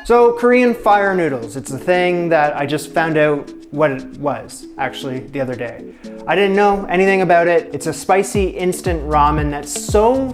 So Korean fire noodles, it's a thing that I just found out what it was actually the other day. I didn't know anything about it. It's a spicy instant ramen that's so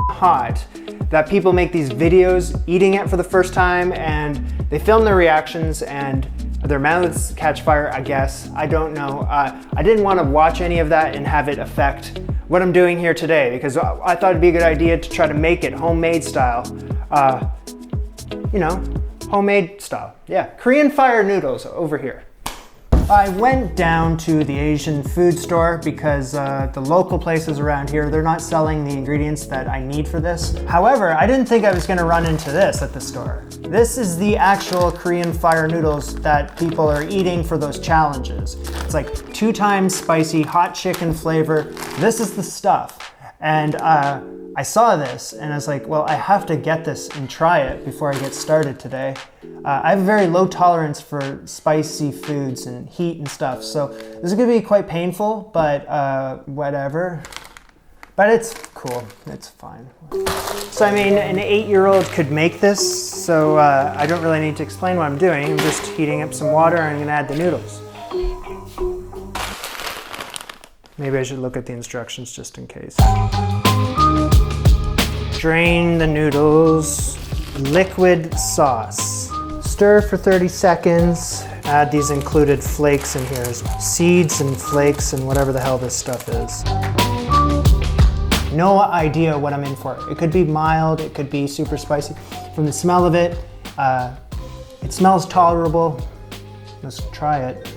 hot that people make these videos eating it for the first time and they film their reactions and their mouths catch fire, I guess. I don't know. I didn't want to watch any of that and have it affect what I'm doing here today because I thought it'd be a good idea to try to make it homemade style. You know, homemade style. Yeah, Korean fire noodles over here. I went down to the Asian food store because the local places around here, they're not selling the ingredients that I need for this. However, I didn't think I was gonna run into this at the store. This is the actual Korean fire noodles that people are eating for those challenges. It's like 2 times spicy, hot chicken flavor. This is the stuff. And I saw this and I was like, well, I have to get this and try it before I get started today. I have a very low tolerance for spicy foods and heat and stuff, so this is gonna be quite painful, but whatever. But it's cool, it's fine. So I mean, an 8-year-old could make this, so I don't really need to explain what I'm doing. I'm just heating up some water and I'm gonna add the noodles. Maybe I should look at the instructions just in case. Drain the noodles, liquid sauce. Stir for 30 seconds. Add these included flakes in here, seeds and flakes and whatever the hell this stuff is. No idea what I'm in for. It could be mild, it could be super spicy. From the smell of it, it smells tolerable. Let's try it.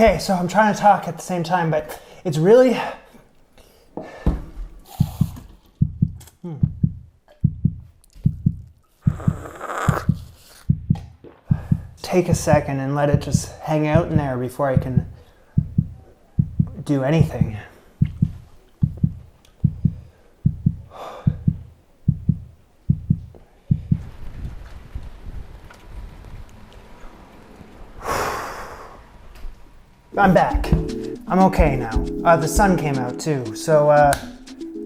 Okay, so I'm trying to talk at the same time, but it's really... Take a second and let it just hang out in there before I can do anything. I'm back. I'm okay now. The sun came out too, so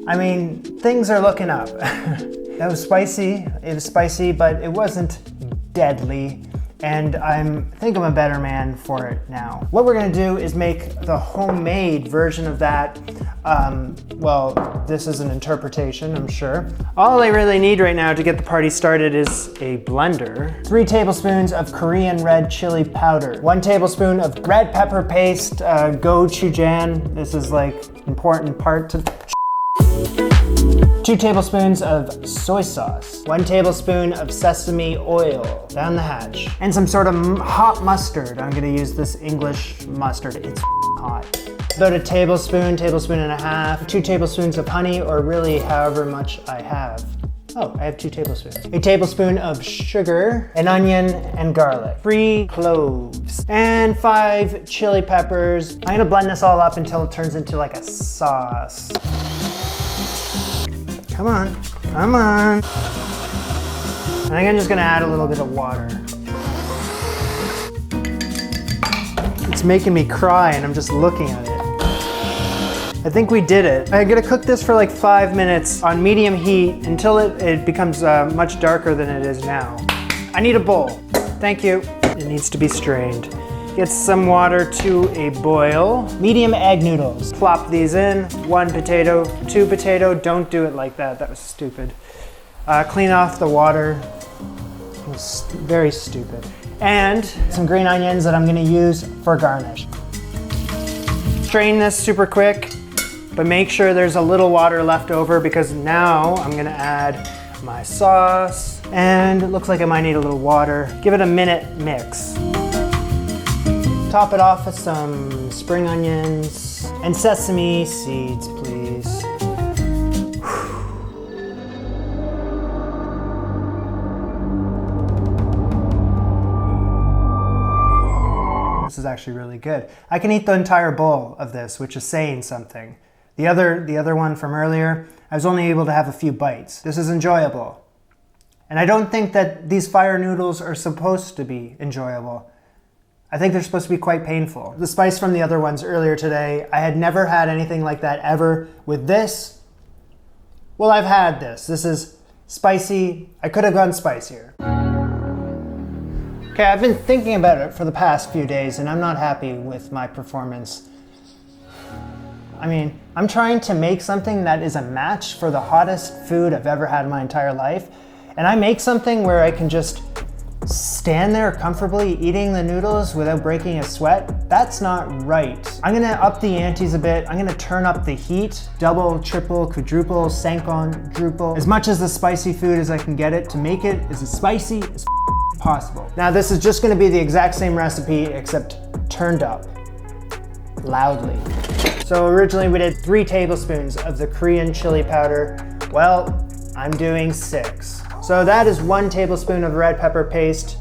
I mean, things are looking up. It was spicy, but it wasn't deadly, and I think I'm a better man for it now. What we're gonna do is make the homemade version of that. Well, this is an interpretation, I'm sure. All I really need right now to get the party started is a blender. 3 tablespoons of Korean red chili powder. 1 tablespoon of red pepper paste, Kochujan. This is like important part to 2 tablespoons of soy sauce, 1 tablespoon of sesame oil, down the hatch, and some sort of hot mustard. I'm gonna use this English mustard, it's hot. About a tablespoon, tablespoon and a half, 2 tablespoons of honey, or really however much I have. Oh, I have 2 tablespoons. A tablespoon of sugar, an onion, and garlic. 3 cloves, and 5 chili peppers. I'm gonna blend this all up until it turns into like a sauce. Come on, come on. I think I'm just gonna add a little bit of water. It's making me cry and I'm just looking at it. I think we did it. I'm gonna cook this for like 5 minutes on medium heat until it becomes much darker than it is now. I need a bowl. Thank you. It needs to be strained. Get some water to a boil. Medium egg noodles. Plop these in. 1 potato, 2 potato. Don't do it like that. That was stupid. Clean off the water. It's very stupid. And some green onions that I'm gonna use for garnish. Strain this super quick, but make sure there's a little water left over because now I'm gonna add my sauce. And it looks like I might need a little water. Give it a minute mix. Top it off with some spring onions and sesame seeds, please. This is actually really good. I can eat the entire bowl of this, which is saying something. The other one from earlier, I was only able to have a few bites. This is enjoyable. And I don't think that these fire noodles are supposed to be enjoyable. I think they're supposed to be quite painful. The spice from the other ones earlier today, I had never had anything like that ever. With this, well, I've had this. This is spicy. I could have gone spicier. Okay, I've been thinking about it for the past few days and I'm not happy with my performance. I mean, I'm trying to make something that is a match for the hottest food I've ever had in my entire life. And I make something where I can just stand there comfortably eating the noodles without breaking a sweat. That's not right. I'm gonna up the antes a bit. I'm gonna turn up the heat, double, triple, quadruple, cinquadruple, as much as the spicy food as I can get it to make it as spicy as possible. Now this is just gonna be the exact same recipe except turned up loudly. So originally we did 3 tablespoons of the Korean chili powder. Well, I'm doing 6. So that is 1 tablespoon of red pepper paste.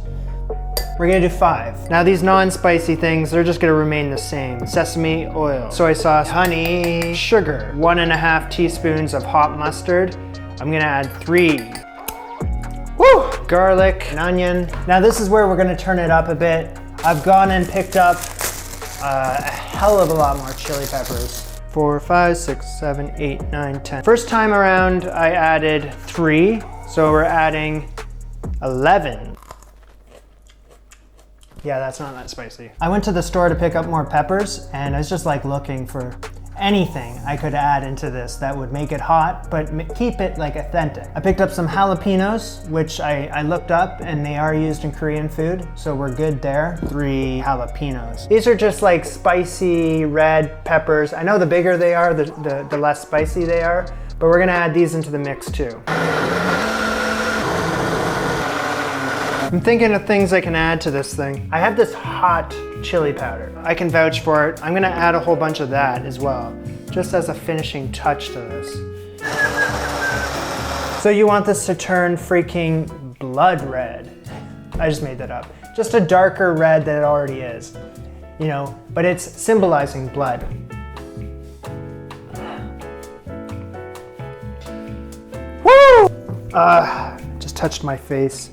We're gonna do 5. Now these non-spicy things, they're just gonna remain the same. Sesame oil, soy sauce, honey, sugar, 1.5 teaspoons of hot mustard. I'm gonna add 3. Woo! Garlic, and onion. Now this is where we're gonna turn it up a bit. I've gone and picked up a hell of a lot more chili peppers. 4, 5, 6, 7, 8, 9, 10. First time around, I added 3, so we're adding 11. Yeah, that's not that spicy. I went to the store to pick up more peppers, and I was just like looking for anything I could add into this that would make it hot, but keep it like authentic. I picked up some jalapenos, which I looked up and they are used in Korean food, so we're good there. 3 jalapenos. These are just like spicy red peppers. I know the bigger they are, the less spicy they are, but we're gonna add these into the mix too. I'm thinking of things I can add to this thing. I have this hot chili powder. I can vouch for it. I'm gonna add a whole bunch of that as well, just as a finishing touch to this. So you want this to turn freaking blood red. I just made that up. Just a darker red than it already is, you know, but it's symbolizing blood. Woo! Just touched my face.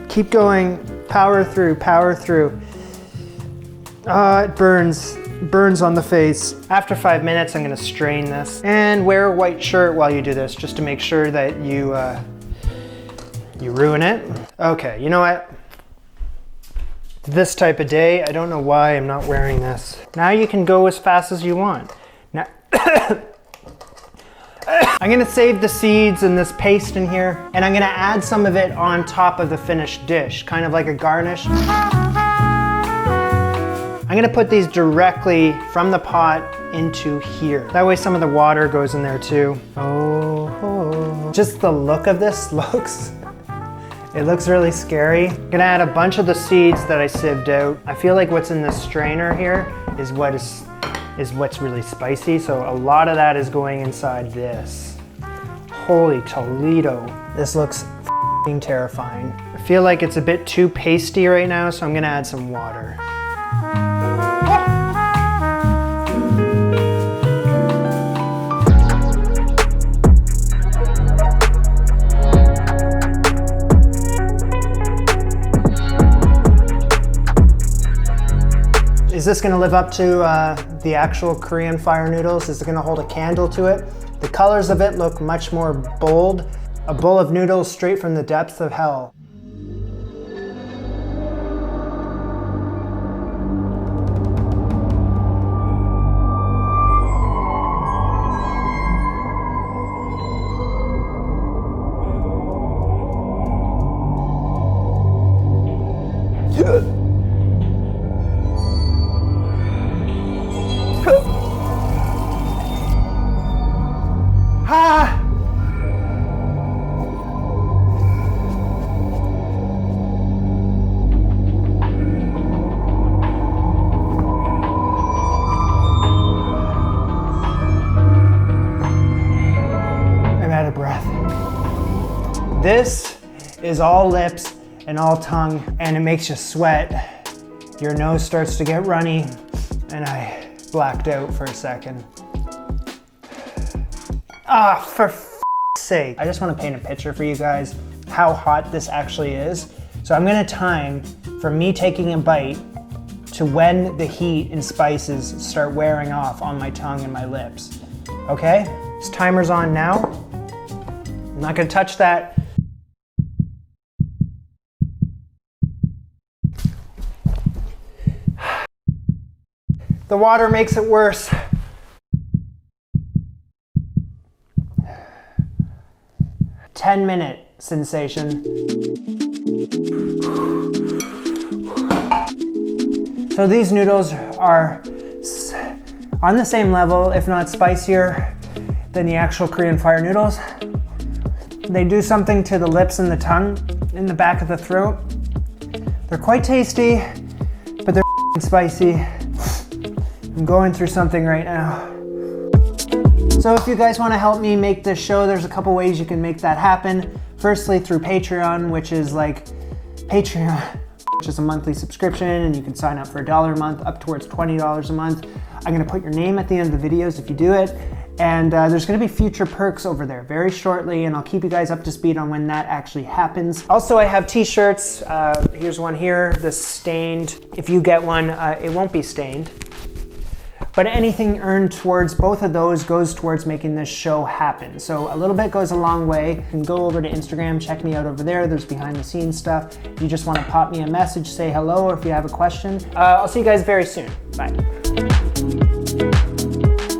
Keep going, power through, power through. It burns on the face. After 5 minutes, I'm gonna strain this. And wear a white shirt while you do this, just to make sure that you ruin it. Okay, you know what? This type of day, I don't know why I'm not wearing this. Now you can go as fast as you want. Now, I'm gonna save the seeds and this paste in here, and I'm gonna add some of it on top of the finished dish, kind of like a garnish. I'm gonna put these directly from the pot into here. That way some of the water goes in there too. Oh. Just the look of this it looks really scary. I'm gonna add a bunch of the seeds that I sieved out. I feel like what's in the strainer here is what's really spicy, so a lot of that is going inside this. Holy Toledo. This looks f***ing terrifying. I feel like it's a bit too pasty right now, so I'm gonna add some water. Is this gonna live up to the actual Korean fire noodles? Is it gonna hold a candle to it? The colors of it look much more bold. A bowl of noodles straight from the depths of hell. Ah! I'm out of breath. This is all lips and all tongue, and it makes you sweat. Your nose starts to get runny, and I blacked out for a second. Ah, for f***'s sake. I just want to paint a picture for you guys how hot this actually is. So I'm gonna time from me taking a bite to when the heat and spices start wearing off on my tongue and my lips. Okay? This timer's on now. I'm not gonna touch that. The water makes it worse. "10-minute sensation." So these noodles are on the same level, if not spicier, than the actual Korean fire noodles. They do something to the lips and the tongue, in the back of the throat. They're quite tasty, but they're spicy. I'm going through something right now. So if you guys want to help me make this show, there's a couple ways you can make that happen. Firstly, through Patreon, which is like Patreon, which is a monthly subscription, and you can sign up for $1 a month, up towards $20 a month. I'm gonna put your name at the end of the videos if you do it. And there's gonna be future perks over there very shortly, and I'll keep you guys up to speed on when that actually happens. Also, I have t-shirts. Here's one here, this stained. If you get one, it won't be stained. But anything earned towards both of those goes towards making this show happen. So a little bit goes a long way. You can go over to Instagram, check me out over there. There's behind the scenes stuff. If you just want to pop me a message, say hello, or if you have a question. I'll see you guys very soon. Bye.